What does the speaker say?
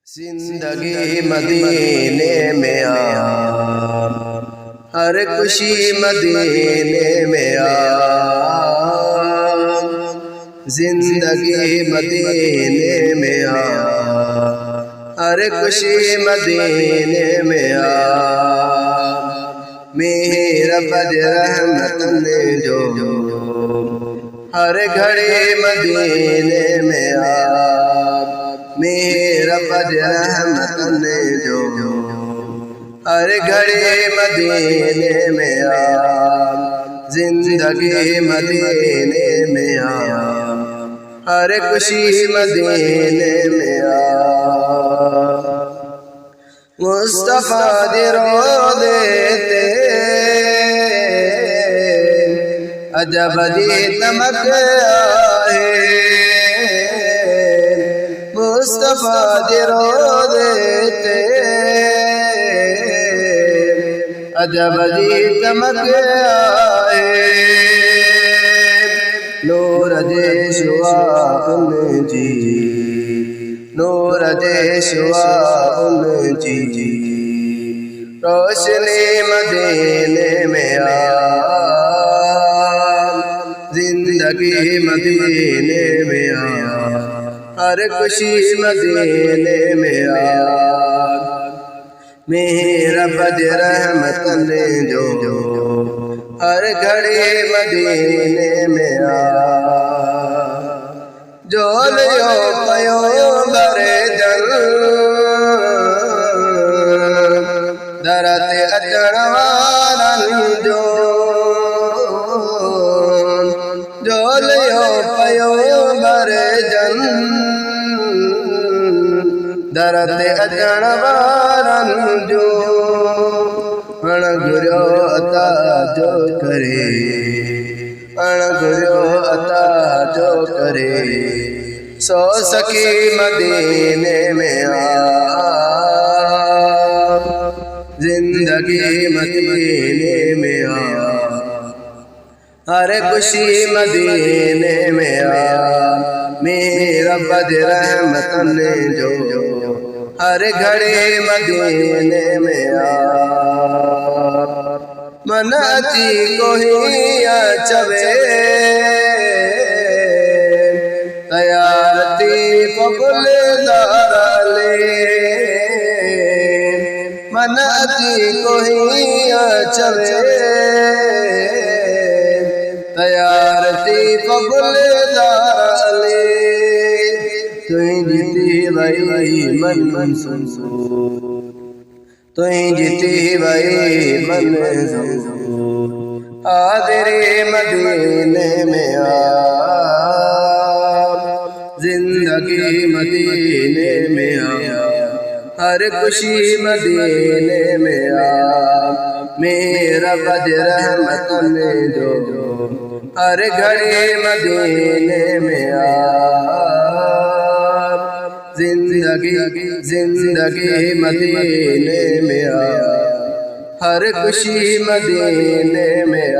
जिंदगी मदीने में आ, हर खुशी मदीने में आ। जिंदगी मदीने में आ, हर खुशी मदीने में आ। मेरा रहमत ने जो हर घड़ी मदीने में आ। मेरा रहमत ने जो हर घड़ी मदीने में आ। जिंदगी मदीने में आ, हर खुशी मदीने में आ। मुस्तफा दी रोज़े ते अजब दी चमक आए। मुस्तफा दी रोज़े ते अजब दी चमक आए। नूर दे शुआ जी, नूर दे शुआ जी, रोशनी मदीने में आ। जिंदगी मदीने में आ, हर खुशी मदीने में आ। मेरा रहमत ने जो हर घड़ी मदीने में आ। जो लियो पयो बरे जल दरते अचण वारन जो, जो लियो पयो बरे जल दरते अचण वारन जो। अण घुरियो अता जो करे, अण घुरियो अता जो करे, सो सकी मदीने में आ। जिंदगी मदीने में आ, हर खुशी मदीने में आ। मेरा रहमत ने जो हर घड़ी मदीने में आ। मन अची कोई अचवे तैयार थी पगुल दाराले। मन अची कोई अचवे तैयार थी पगुल दाराले। तुझी वही मन मंसूर, तुझी वही मन मंसूर, आदरे मदीने में आ। जिंदगी मदीने में आ, हर खुशी मदीने में आ। मेरा रहमत ने जो हर घड़ी मदीने में आ। जिंदगी मदीने में आ, हर खुशी मदीने में आ।